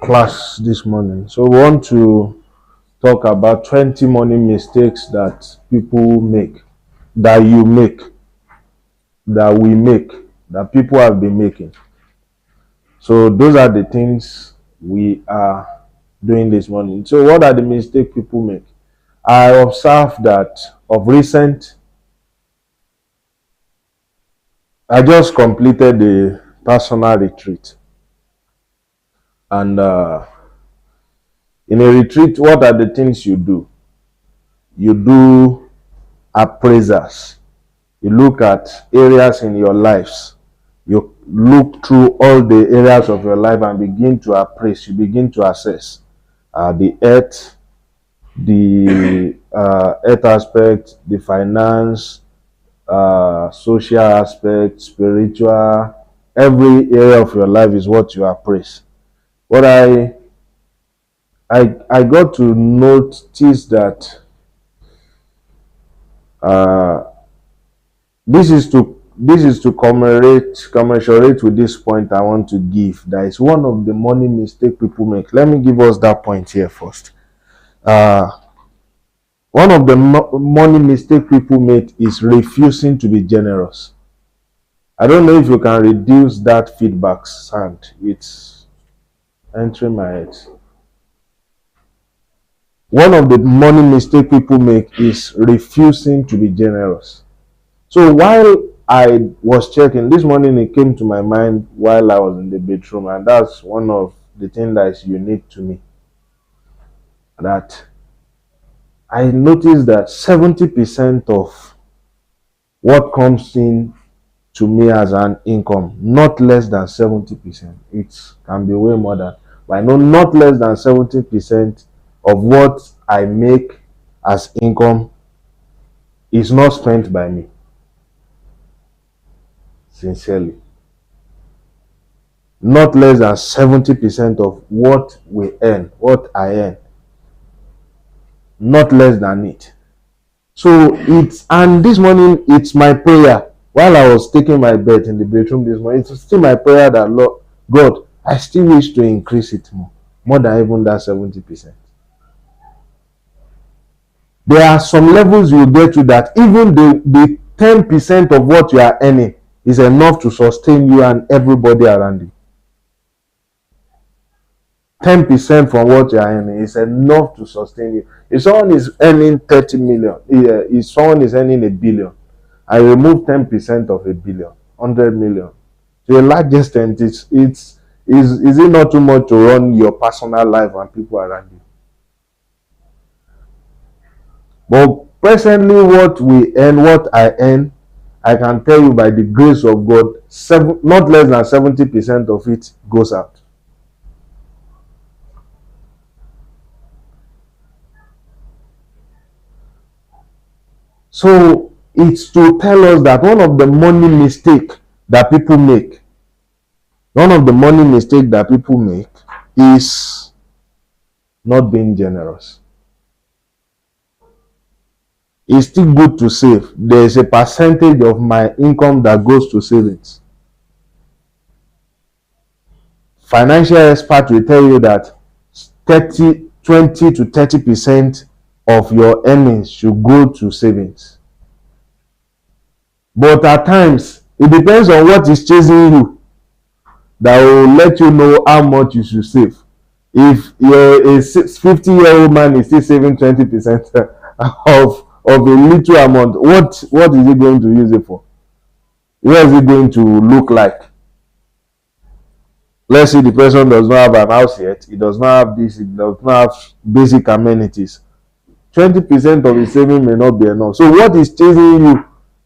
Class this morning. So we want to talk about 20 money mistakes that people make, that you make, that we make, that people have been making. So those are the things we are doing this morning. So what are the mistakes people make? I observed that of recent, I just completed the personal retreat. And in a retreat, what are the things you do? You do appraisers. You look at areas in your lives. You look through all the areas of your life and begin to appraise. You begin to assess the earth, the earth aspect, the finance, social aspect, spiritual. Every area of your life is what you appraise. What I got to notice that this is to commensurate with this point I want to give. That is one of the money mistake people make. Let me give us that point here first. One of the money mistake people make is refusing to be generous. I don't know if you can reduce that feedback sound. It's entering my head. One of the money mistake people make is refusing to be generous. So while I was checking this morning, it came to my mind while I was in the bedroom, and that's one of the things that is unique to me. That I noticed that 70% of what comes in to me as an income, not less than 70%. It can be way more than, but I know not less than 70% of what I make as income is not spent by me. Sincerely. Not less than 70% of what we earn, what I earn, not less than it. So and this morning, it's my prayer. While I was taking my bed in the bedroom this morning, it's still my prayer that, Lord God, I still wish to increase it more than even that 70%. There are some levels you get to that even the 10% of what you are earning is enough to sustain you and everybody around you. 10% from what you are earning is enough to sustain you. If someone is earning 30 million, if someone is earning $1 billion, I remove 10% of $1 billion, 100 million. To a large extent, is it not too much to run your personal life and people around you? But presently, what we earn, what I earn, I can tell you by the grace of God, not less than 70% of it goes out. So it's to tell us that one of the money mistake that people make, is not being generous. It's still good to save. There is a percentage of my income that goes to savings. Financial experts will tell you that 20 to 30% of your earnings should go to savings. But at times, it depends on what is chasing you that will let you know how much you should save. If you're a 50-year-old man is still saving 20% of a little amount, what is he going to use it for? Where is it going to look like? Let's say the person does not have an house yet, he does not have this, he does not have basic amenities. 20% of his saving may not be enough. So what is chasing you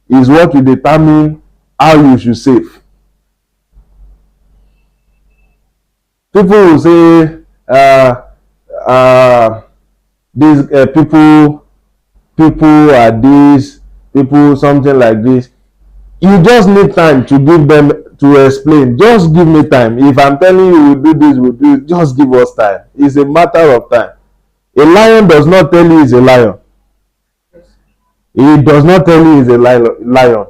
is what will determine how you should save. People will say, these people are this, people something like this. You just need time to give them to explain. Just give me time. If I'm telling you we'll do this, we'll do it, just give us time. It's a matter of time. A lion does not tell you he's a lion. He does not tell you he's a lion.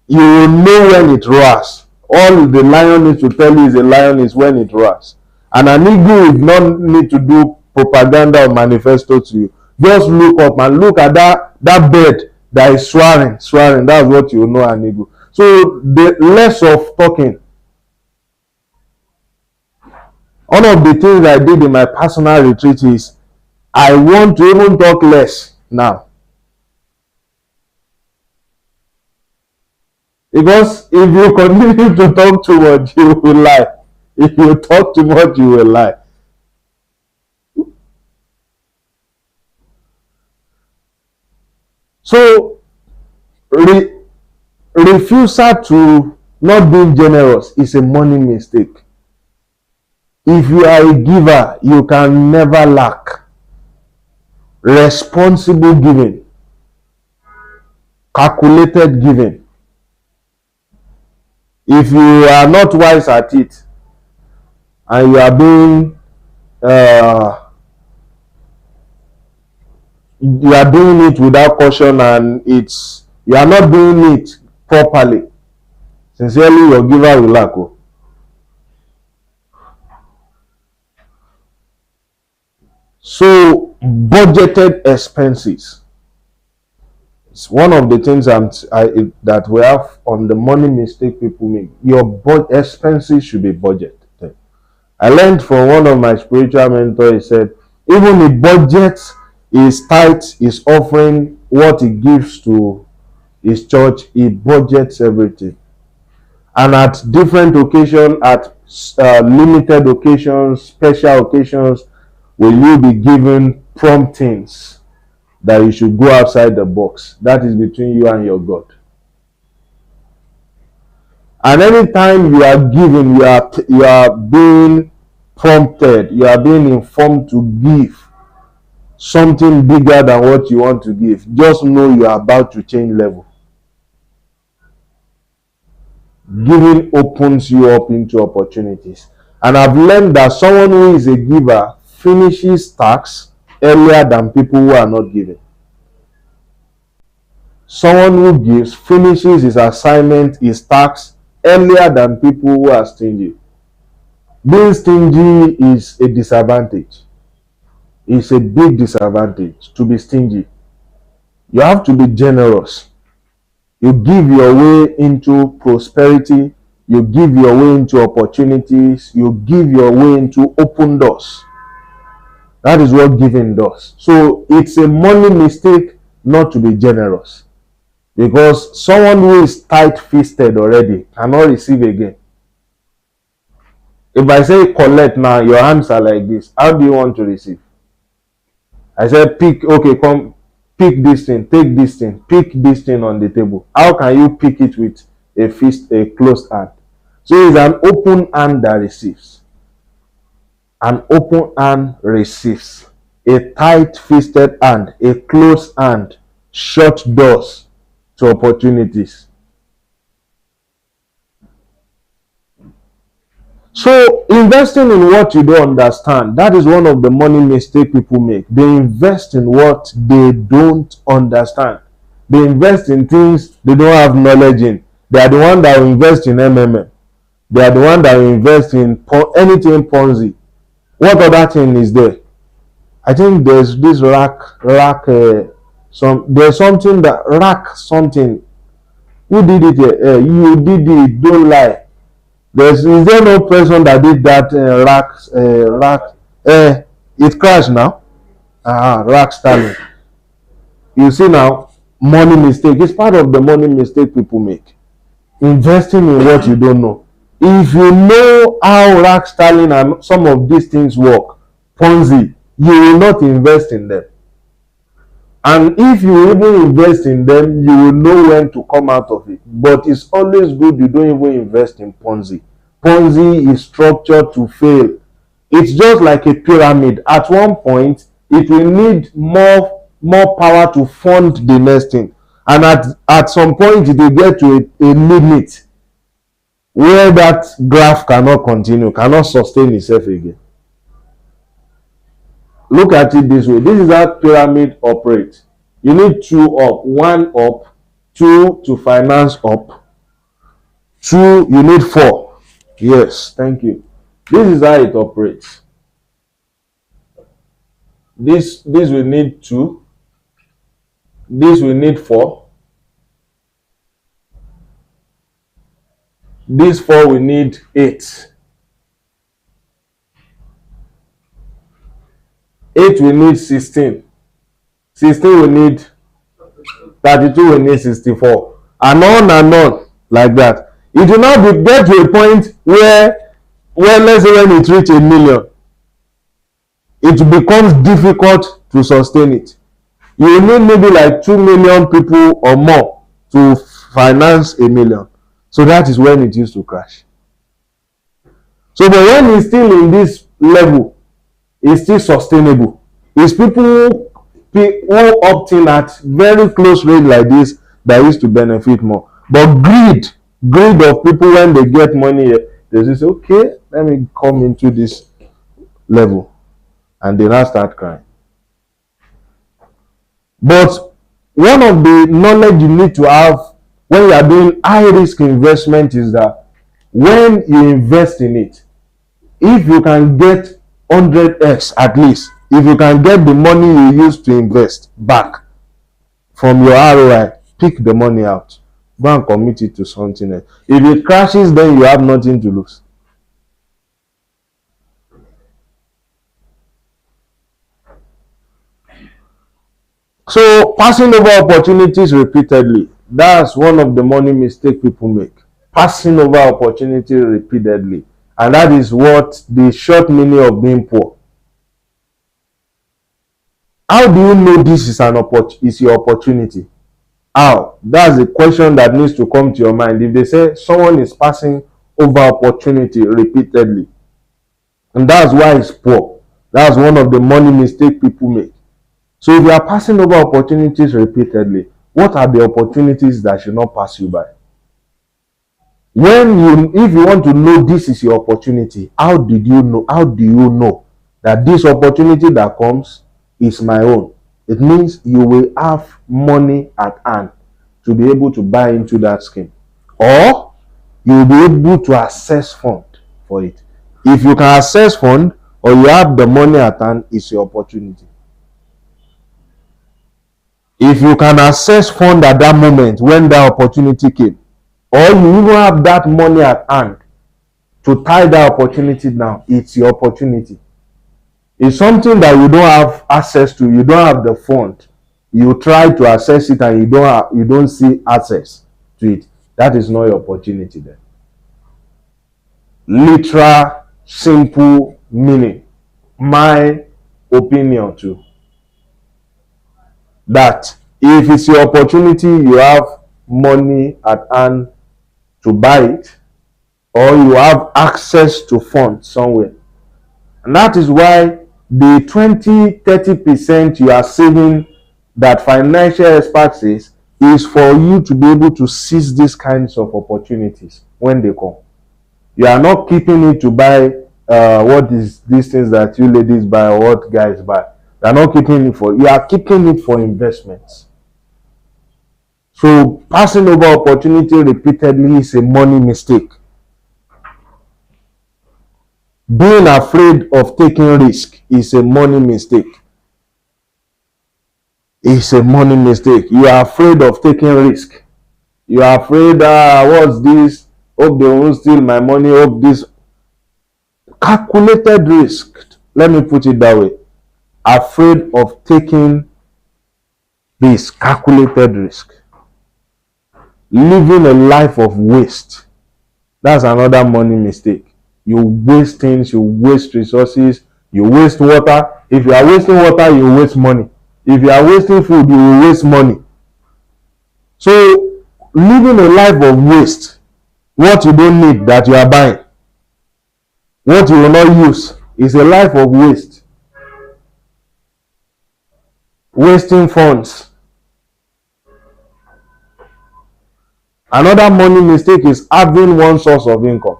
You will know when it roars All the lion needs to tell you is a lion is when it roars. And an eagle will not need to do propaganda or manifesto to you. Just look up and look at that bird that is swearing. That's what you know an eagle. So the less of talking. One of the things I did in my personal retreat is I want to even talk less now. Because if you continue to talk too much, you will lie. If you talk too much, you will lie. So, refusal to not being generous is a money mistake. If you are a giver, you can never lack. Responsible giving, calculated giving. If you are not wise at it, and you are being you are doing it without caution, and you are not doing it properly, sincerely your giver will lack. So budgeted expenses, it's one of the things that we have on the money mistake people make. Your expenses should be budgeted. I learned from one of my spiritual mentors. He said even the budget is tight, is offering what he gives to his church. He budgets everything, and at different occasions, at limited occasions, special occasions, will you be given promptings that you should go outside the box. That is between you and your God. And anytime you are giving, you are being prompted, you are being informed to give something bigger than what you want to give. Just know you are about to change level. Giving opens you up into opportunities. And I've learned that someone who is a giver finishes tasks earlier than people who are not giving. Someone who gives finishes his assignment, his tasks earlier than people who are stingy. Being stingy is a disadvantage. It's a big disadvantage to be stingy. You have to be generous. You give your way into prosperity. You give your way into opportunities. You give your way into open doors. That is what giving does. So it's a money mistake not to be generous. Because someone who is tight-fisted already cannot receive again. If I say collect now, your hands are like this. How do you want to receive? I said pick, okay, come, pick this thing, take this thing, pick this thing on the table. How can you pick it with a fist, a closed hand? So it's an open hand that receives. An open hand receives. A tight-fisted hand, a closed hand, shut doors to opportunities. So investing in what you don't understand, that is one of the money mistake people make. They invest in what they don't understand. They invest in things they don't have knowledge in. They are the one that will invest in MMM. They are the one that will invest in anything Ponzi. What other thing is there? I think there's this there's something that rack something. Who did it here? You did it, don't lie. Is there no person that did that it crashed now? Rack Sterling. You see now, money mistake. It's part of the money mistake people make. Investing in what you don't know. If you know how Rack Sterling and some of these things work, Ponzi, you will not invest in them. And if you even invest in them, you will know when to come out of it. But it's always good you don't even invest in Ponzi. Ponzi is structured to fail. It's just like a pyramid. At one point, it will need more power to fund the next thing. And at some point, it will get to a limit where that graph cannot continue, cannot sustain itself again. Look at it this way. This is how pyramid operates. You need two up, one up, two to finance up, 2, you need 4. Yes, thank you. This is how it operates. This will need 2. This will need 4. This 4 will need 8. 8 will need 16. 16 will need 32, will need 64. And on like that. It will now get to a point where let's say when it reaches 1 million, it becomes difficult to sustain it. You need maybe like 2 million people or more to finance 1 million. So that is when it used to crash. So but when it's still in this level, it's still sustainable. It's people who opt in at very close range like this that used to benefit more. But greed of people, when they get money, they just say, okay, let me come into this level, and they now start crying. But one of the knowledge you need to have when you are doing high risk investment is that when you invest in it, if you can get 100x at least, if you can get the money you used to invest back from your ROI, pick the money out, go and commit it to something else. If it crashes, then you have nothing to lose. So passing over opportunities repeatedly, that's one of the money mistake people make. Passing over opportunity repeatedly, and that is what the short meaning of being poor. How do you know this is your opportunity? How? That's the question that needs to come to your mind. If they say someone is passing over opportunity repeatedly, and that's why it's poor, that's one of the money mistake people make. So if you are passing over opportunities repeatedly, what are the opportunities that should not pass you by? If you want to know this is your opportunity, how do you know that this opportunity that comes is my own? It means you will have money at hand to be able to buy into that scheme, or you will be able to access fund for it. If you can access fund or you have the money at hand, it's your opportunity. If you can access fund at that moment when that opportunity came, or you even have that money at hand to tie that opportunity down, it's your opportunity. It's something that you don't have access to, you don't have the fund, you try to access it and you don't see access to it, that is not your opportunity then. Literal, simple meaning, my opinion too, that if it's your opportunity, you have money at hand to buy it, or you have access to funds somewhere. And that is why the 20-30% you are saving that financial expert says is for you to be able to seize these kinds of opportunities when they come. You are not keeping it to buy what is these things that you ladies buy or what guys buy. You are not keeping it for, you are keeping it for investments. So passing over opportunity repeatedly is a money mistake. Being afraid of taking risk is a money mistake. It's a money mistake. You are afraid of taking risk. You are afraid, what's this? Hope they won't steal my money. Hope this. Calculated risk. Let me put it that way. Afraid of taking this calculated risk. Living a life of waste. That's another money mistake. You waste things, you waste resources, you waste water. If you are wasting water, you waste money. If you are wasting food, you will waste money. So living a life of waste, what you don't need that you are buying, what you will not use, is a life of waste. Wasting funds. Another money mistake is having one source of income.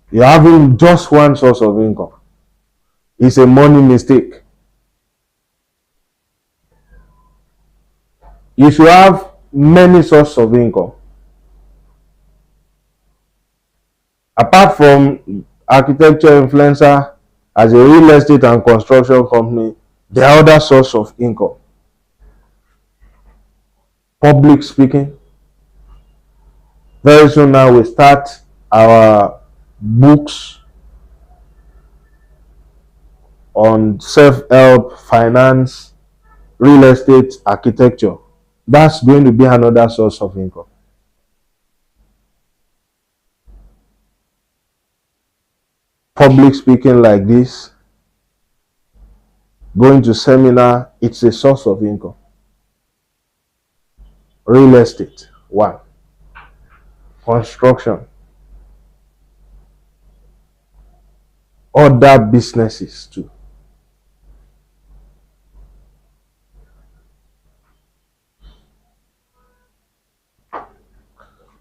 You're having just one source of income. It's a money mistake. You should have many sources of income. Apart from architecture influencer, as a real estate and construction company, there are other sources of income. Public speaking. Very soon now we start our books on self-help, finance, real estate, architecture. That's going to be another source of income. Public speaking like this, going to seminar, it's a source of income. Real estate, one. Construction, other businesses too.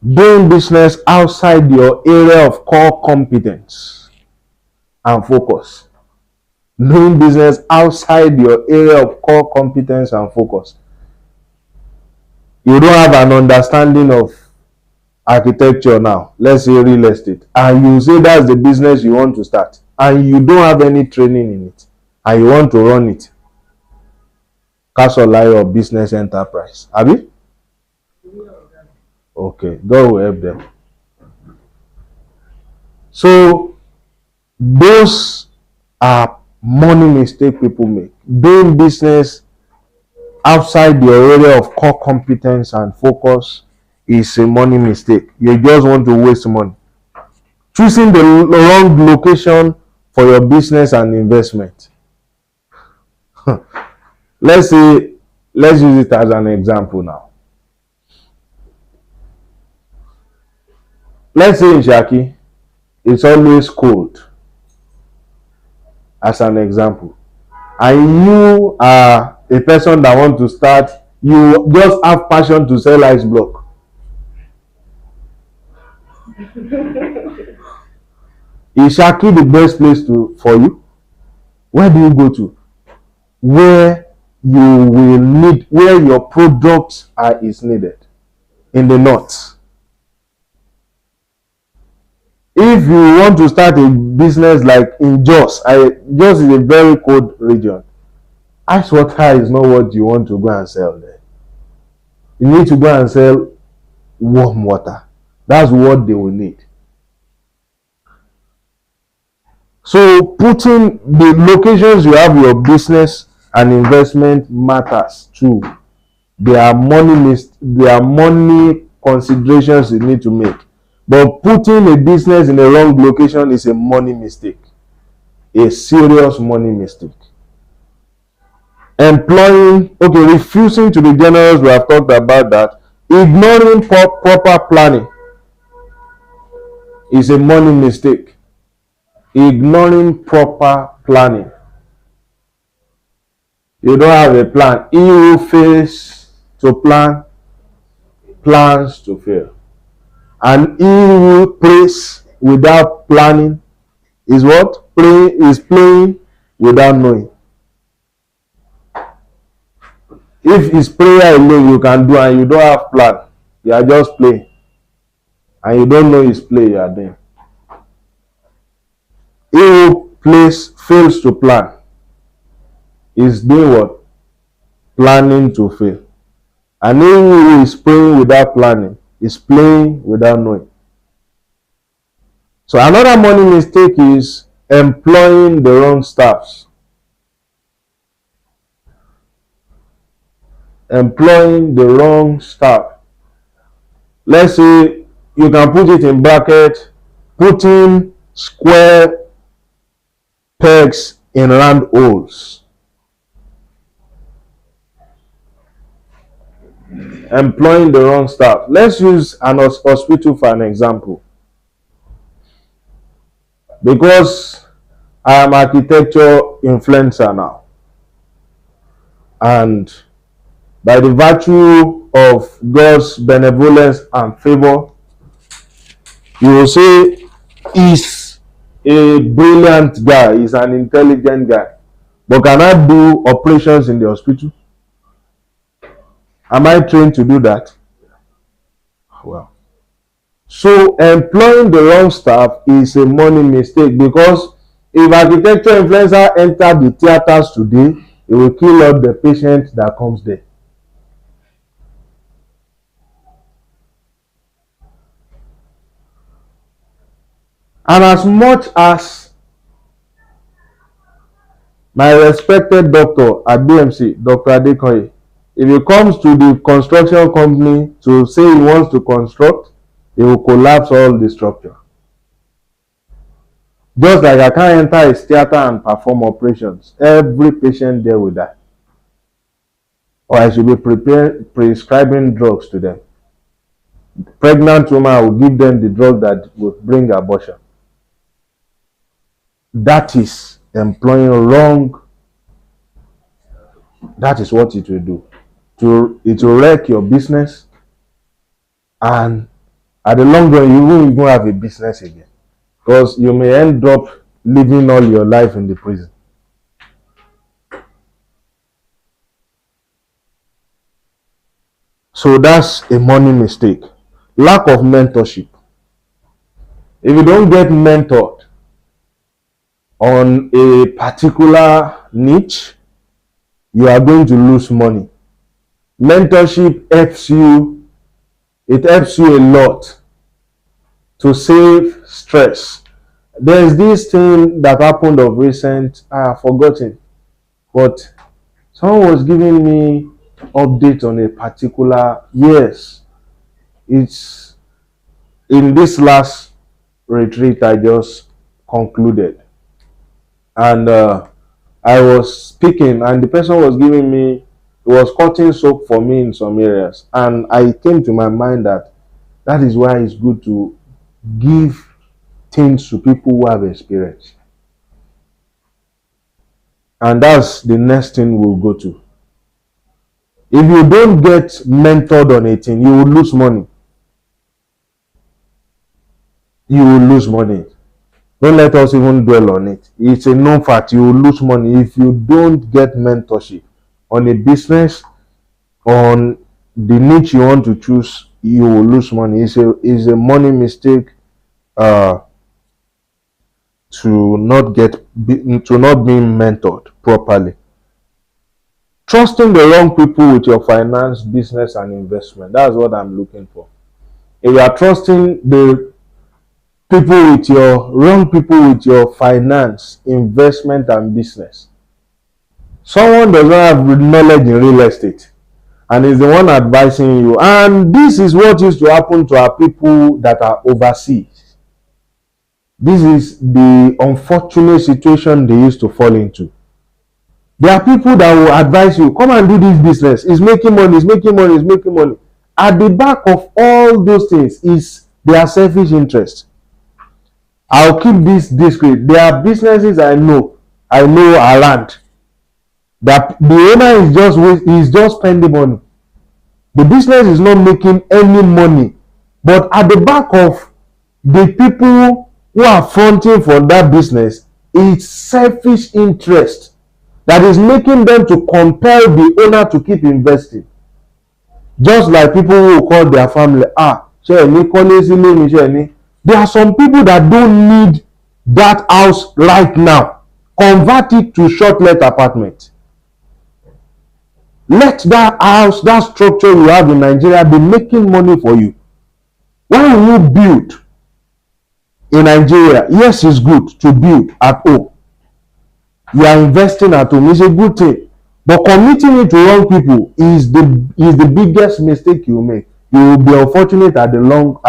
Doing business outside your area of core competence and focus. Doing business outside your area of core competence and focus. You don't have an understanding of architecture now, let's say real estate, and you say that's the business you want to start, and you don't have any training in it, and you want to run it. Castle or business enterprise. Abi? Okay, God will help them. So those are money mistake people make. Doing business outside your area of core competence and focus is a money mistake. You just want to waste money. Choosing the wrong location for your business and investment. Let's use it as an example now. Let's say in Shaki, it's always cold, as an example, and you are a person that want to start, you just have passion to sell ice block. Is Shaki the best place for you? Where do you go to? Where you will need, where your products is needed, in the north. If you want to start a business like in Jos, Jos is a very cold region. Ice water is not what you want to go and sell there. You need to go and sell warm water. That's what they will need. So putting the locations you have your business and investment matters too. There are money considerations you need to make. But putting a business in the wrong location is a money mistake. A serious money mistake. Refusing to be generous, we have talked about that. Ignoring proper planning is a money mistake. Ignoring proper planning. You don't have a plan. He who fails to plan, plans to fail. And he who prays without planning is what? Playing without knowing. If it's prayer alone you can do and you don't have plan, you are just playing. And you don't know it's play you are doing. He who fails to plan is doing what? Planning to fail. And he who is praying without planning is playing without knowing. So another money mistake is employing the wrong staffs. Employing the wrong staff. Let's say you can put it in bracket, putting square pegs in round holes. Employing the wrong staff. Let's use an hospital for an example. Because I am architecture influencer now, and by the virtue of God's benevolence and favor, you will say he's a brilliant guy, he's an intelligent guy, but can I do operations in the hospital? Am I trained to do that? Well, So employing the wrong staff is a money mistake, because if architecture influencer enter the theaters today, it will kill out the patient that comes there. And as much as my respected doctor at BMC, Dr. Adekoye, if it comes to the construction company to say he wants to construct, he will collapse all the structure. Just like I can't enter his theater and perform operations, every patient there will die. Or I should be prescribing drugs to them. Pregnant woman will give them the drug that will bring abortion. That is employing wrong. That is what it will do. It will wreck your business, and at the long run, you won't even have a business again, because you may end up living all your life in the prison. So that's a money mistake. Lack of mentorship. If you don't get mentored on a particular niche, you are going to lose money. Mentorship helps you, it helps you a lot to save stress. There's this thing that happened of recent, I have forgotten, but someone was giving me update on a particular, yes, it's in this last retreat I just concluded, and I was speaking, and the person was giving me, was cutting soap for me in some areas, and I came to my mind that is why it's good to give things to people who have experience. And that's the next thing we'll go to. If you don't get mentored on a thing, you will lose money. You will lose money. Don't let us even dwell on it. It's a known fact. You will lose money if you don't get mentorship on a business, on the niche you want to choose. You will lose money. It's a money mistake to not being mentored properly. Trusting the wrong people with your finance, business, and investment. That's what I'm looking for. If you are trusting the wrong people with your finance, investment, and business, someone does not have knowledge in real estate and is the one advising you. And this is what used to happen to our people that are overseas. This is the unfortunate situation they used to fall into. There are people that will advise you, come and do this business. It's making money, it's making money, it's making money. At the back of all those things is their selfish interest. I'll keep this discreet. There are businesses I know around that the owner is just spending money. The business is not making any money, but at the back of the people who are fronting for that business, it's selfish interest that is making them to compel the owner to keep investing. Just like people who call their family, there are some people that don't need that house right now. Convert it to short-let apartment. Let that house, that structure you have in Nigeria be making money for you. Why will you build in Nigeria? Yes, it's good to build at home. You are investing at home. It's a good thing. But committing it to wrong people is the biggest mistake you make. You will be unfortunate at the long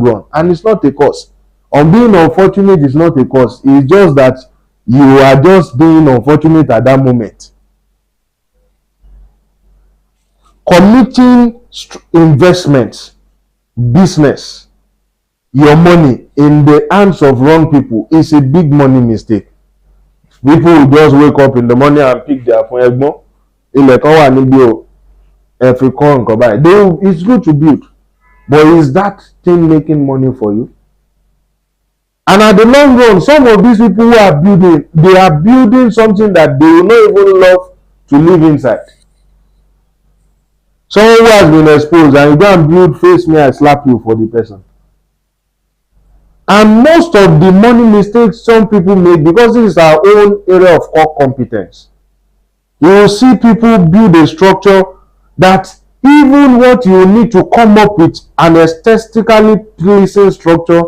run. And it's not a cause. On being unfortunate is not a cause. It's just that you are just being unfortunate at that moment. Committing investments, business, your money in the hands of wrong people is a big money mistake. People will just wake up in the morning and pick their phone. It's good to build, but is that thing making money for you? And at the long run, some of these people who are building, they are building something that they will not even love to live inside. Someone who has been exposed and you go and build, face me, I slap you for the person. And most of the money mistakes some people make, because this is our own area of core competence, you will see people build a structure that even what you need to come up with an aesthetically pleasing structure,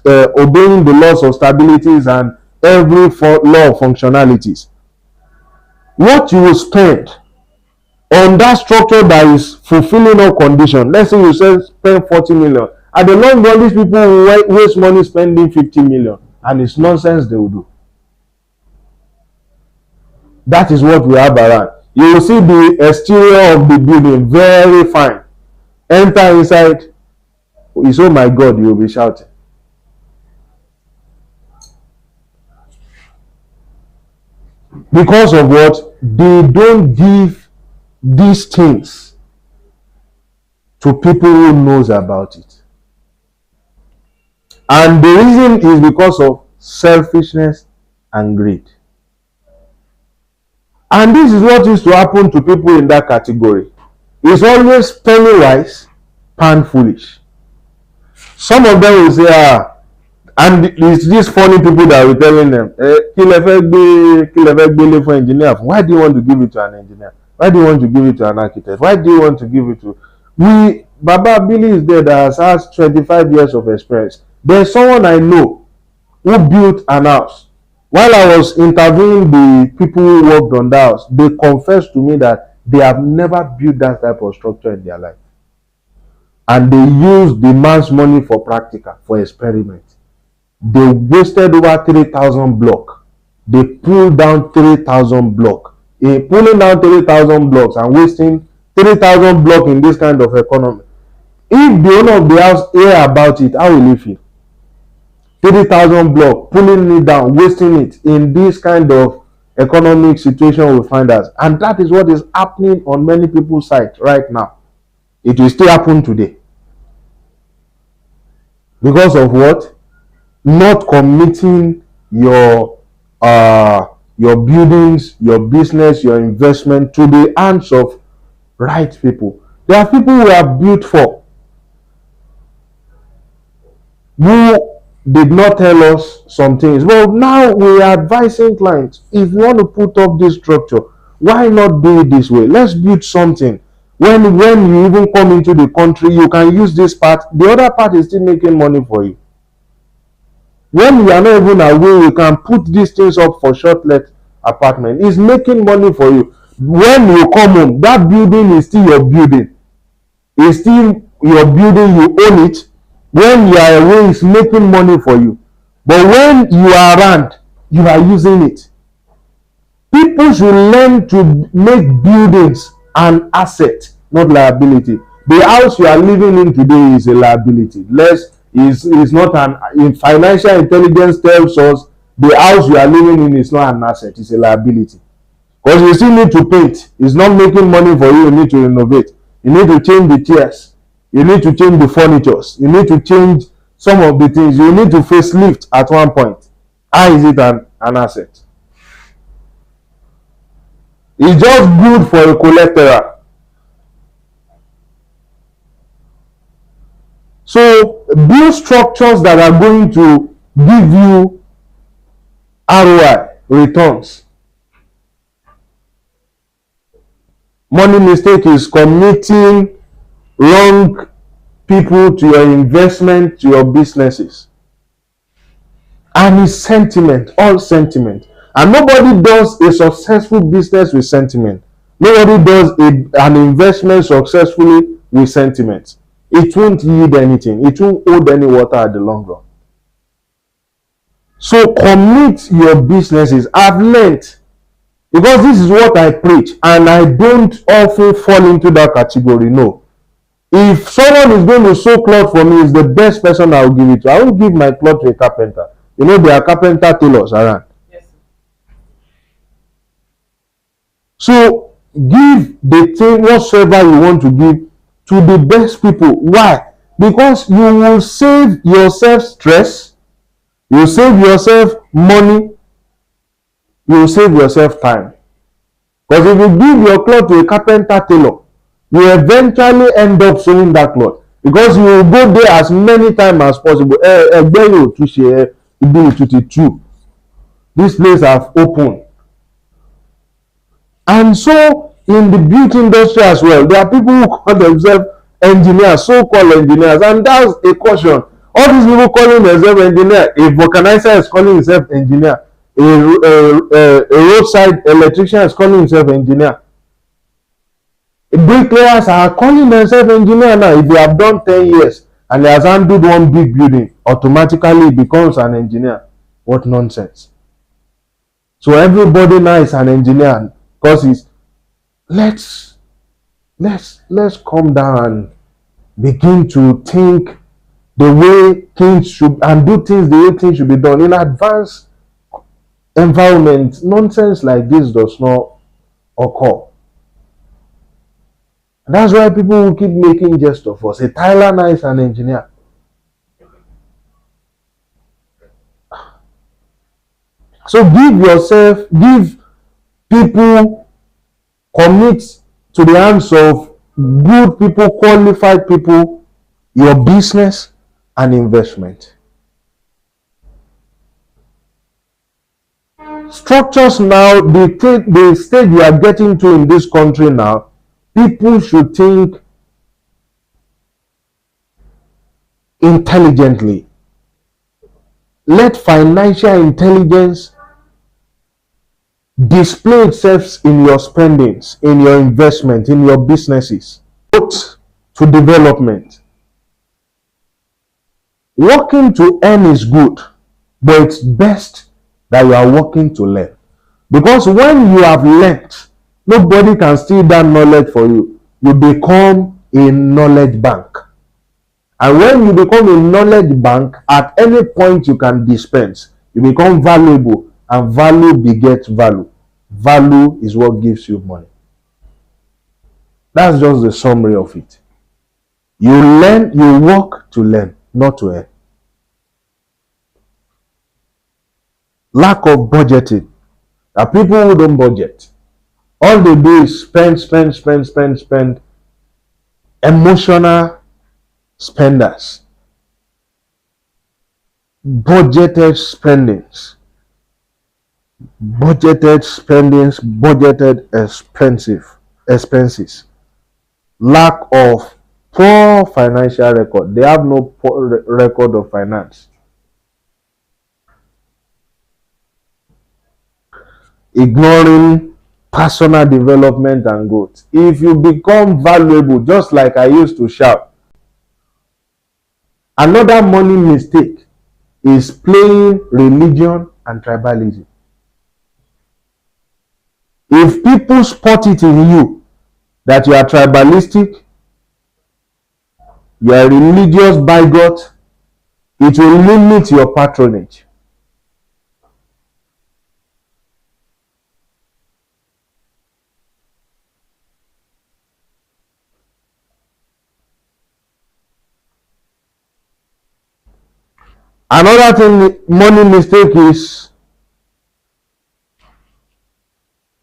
obeying the laws of stabilities and every law of functionalities, what you will spend on that structure that is fulfilling all conditions. Let's say you spend 40 million. At the long run, these people will waste money spending 50 million, and it's nonsense they will do. That is what we have around. You will see the exterior of the building very fine. Enter inside, it's oh my God, you will be shouting. Because of what? They don't give these things to people who knows about it. And the reason is because of selfishness and greed. And this is what used to happen to people in that category. It's always penny wise, pound foolish. Some of them will say, and it's these funny people that will telling them, for engineer. Why do you want to give it to an engineer? Why do you want to give it to an architect? Why do you want to give it to... Baba Billy is there that has 25 years of experience. There's someone I know who built an house. While I was interviewing the people who worked on the house, they confessed to me that they have never built that type of structure in their life. And they used the man's money for practical, for experiment. They wasted over 3,000 blocks. They pulled down 3,000 blocks. Pulling down 3,000 blocks and wasting 3,000 blocks in this kind of economy. If the owner of the house hear about it, how will he feel? 3,000 blocks, pulling it down, wasting it in this kind of economic situation we find us. And that is what is happening on many people's side right now. It will still happen today. Because of what? Not committing your buildings, your business, your investment to the hands of right people. There are people who are built for, who did not tell us some things. Well, now we are advising clients, if you want to put up this structure, why not do it this way? Let's build something. When you even come into the country, you can use this part. The other part is still making money for you. When you are not even aware, you can put these things up for short-let apartment. It's making money for you. When you come home, that building is still your building. It's still your building, you own it. When you are away, it's making money for you. But when you are around, you are using it. People should learn to make buildings an asset, not liability. The house you are living in today is a liability. Is not in financial intelligence tells us the house you are living in is not an asset, it's a liability. Because you still need to paint. It's not making money for you. You need to renovate. You need to change the chairs. You need to change the furnitures. You need to change some of the things. You need to facelift at one point. How is it an asset? It's just good for a collateral. So build structures that are going to give you ROI, returns. Money mistake is committing wrong people to your investment, to your businesses. And it's sentiment, all sentiment. And nobody does a successful business with sentiment. Nobody does an investment successfully with sentiment. It won't yield anything. It won't hold any water at the long run. So commit your businesses. I've learned, because this is what I preach, and I don't often fall into that category. No. If someone is going to sew cloth for me, is the best person I will give it to. I won't give my cloth to a carpenter. You know, there are carpenter tailors around. Yes. So give the thing whatsoever you want to give to the best people. Why? Because you will save yourself stress, you will save yourself money, you will save yourself time. Because if you give your cloth to a carpenter tailor, you eventually end up sewing that cloth. because you will go there as many times as possible. Ẹgbẹ́ yóò tún ṣe ibi ìtútù too. This place have opened. And so in the beauty industry as well, there are people who call themselves engineers, so-called engineers, and that's a caution. All these people calling themselves engineer, a vulcanizer is calling himself engineer, a roadside electrician is calling himself engineer. Bricklayers are calling themselves engineer now. If they have done 10 years and they has handled one big building, automatically becomes an engineer. What nonsense. So everybody now is an engineer because it's let's calm down and begin to think the way things should and do things the way things should be done in advanced environment. Nonsense like this does not occur. That's why people will keep making jest of us. A Tyler now is an engineer. So give people, commit to the hands of good people, qualified people, your business and investment. Structures now, the stage we are getting to in this country now, people should think intelligently. Let financial intelligence display itself in your spendings, in your investment, in your businesses. Put to development. Working to earn is good, but it's best that you are working to learn. Because when you have learned, nobody can steal that knowledge for you. You become a knowledge bank. And when you become a knowledge bank, at any point you can dispense. You become valuable, and value begets value. Value is what gives you money. That's just the summary of it. You learn, you work to learn, not to earn. Lack of budgeting. There are people who don't budget. All they do is spend. Emotional spenders. Budgeted spendings. Budgeted expenses. Lack of poor financial record. They have no poor record of finance. Ignoring personal development and growth. If you become valuable, just like I used to shout, another money mistake is playing religion and tribalism. If people spot it in you that you are tribalistic, you are religious bigot, it will limit your patronage. Another thing, money mistake is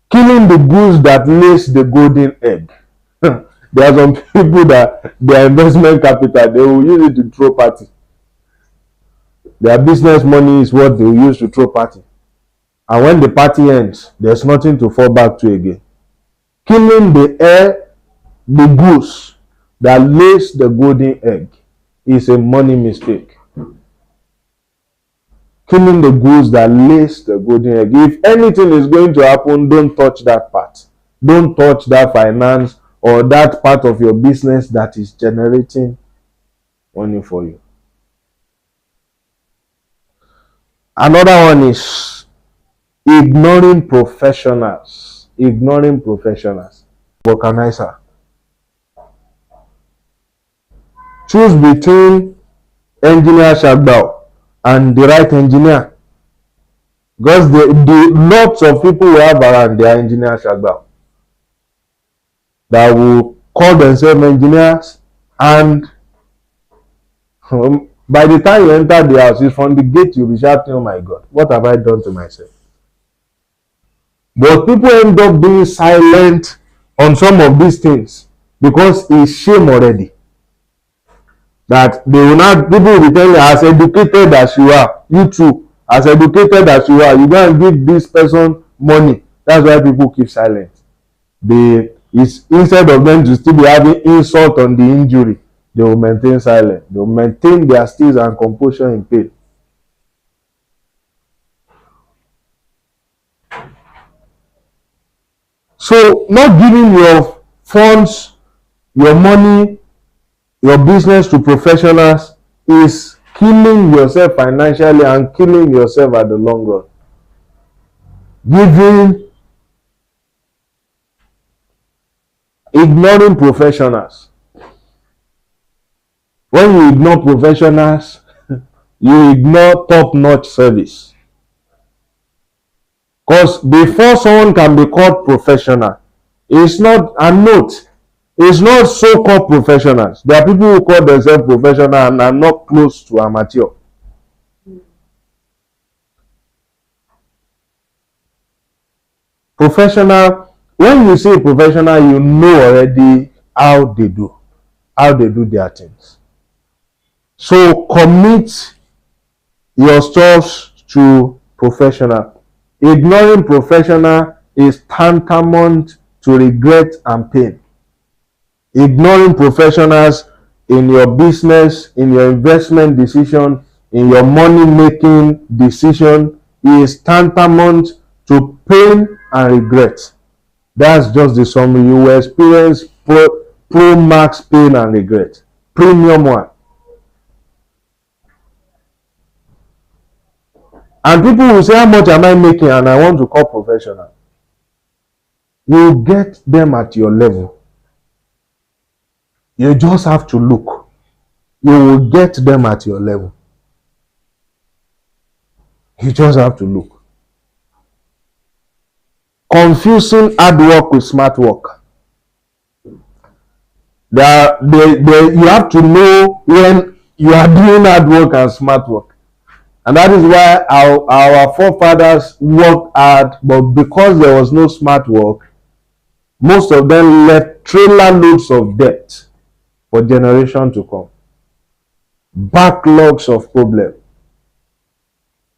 killing the goose that lays the golden egg. There are some people that their investment capital, they will use it to throw party. Their business money is what they will use to throw party. And when the party ends, there's nothing to fall back to again. Killing the goose that lays the golden egg is a money mistake. Killing the goose that lays the golden egg. If anything is going to happen, don't touch that part. Don't touch that finance or that part of your business that is generating money for you. Another one is ignoring professionals. Ignoring professionals. Vulcanizer. Choose between engineer Shagbao and the right engineer, because the lots of people we have around, they are engineers that will call themselves engineers, and by the time you enter the house, it's from the gate you'll be shouting, "Oh my God, what have I done to myself?" But people end up being silent on some of these things because it's shame already. That they will not, people will be telling you, as educated as you are, you too, as educated as you are, you go and give this person money. That's why people keep silent. They, it's instead of them to still be having insult on the injury, they will maintain silence. They will maintain their steeze and composure in pain. So not giving your funds, your money, your business to professionals is killing yourself financially and killing yourself at the long run. Ignoring professionals. When you ignore professionals, you ignore top-notch service. Because before someone can be called professional, it's not, and note, it's not so-called professionals. There are people who call themselves professional and are not close to amateur. Professional, when you say professional, you know already how they do their things. So commit yourselves to professional. Ignoring professional is tantamount to regret and pain. Ignoring professionals in your business, in your investment decision, in your money making decision is tantamount to pain and regret. That's just the summary. You will experience pro max pain and regret. Premium one. And people will say, how much am I making? And I want to call professional. You get them at your level. You just have to look. You will get them at your level. You just have to look. Confusing hard work with smart work. You have to know when you are doing hard work and smart work. And that is why our forefathers worked hard, but because there was no smart work, most of them left trailer loads of debt for generations to come. Backlogs of problems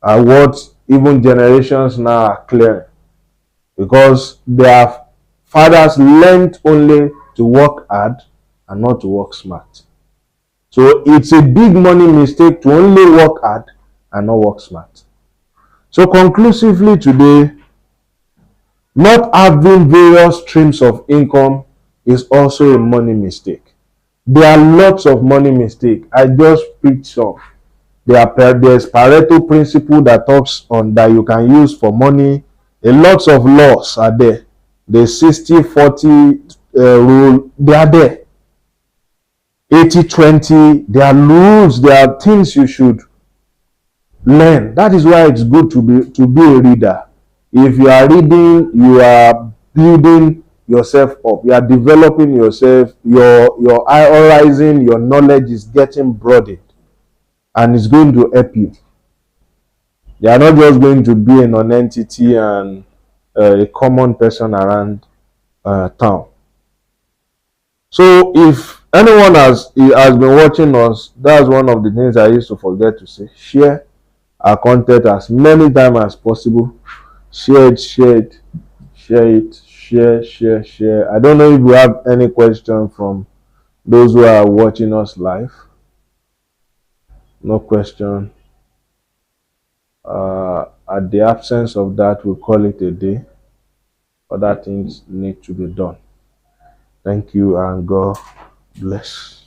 are what even generations now are clearing, because their fathers learned only to work hard and not to work smart. So it's a big money mistake to only work hard and not work smart. So conclusively today, not having various streams of income is also a money mistake. There are lots of money mistakes. I just picked some. There's Pareto principle that talks on that you can use for money. A lots of laws are there. The 60-40 rule, they are there. 80-20, there are rules, there are things you should learn. That is why it's good to be a reader. If you are reading, you are building yourself up. You are developing yourself. Your horizon, your knowledge is getting broadened, and it's going to help you. You are not just going to be a non-entity and a common person around town. So if anyone has been watching us, that's one of the things I used to forget to say. Share our content as many times as possible. Share it. I don't know if you have any question from those who are watching us live. No question. At the absence of that, we'll call it a day. Other things need to be done. Thank you and God bless.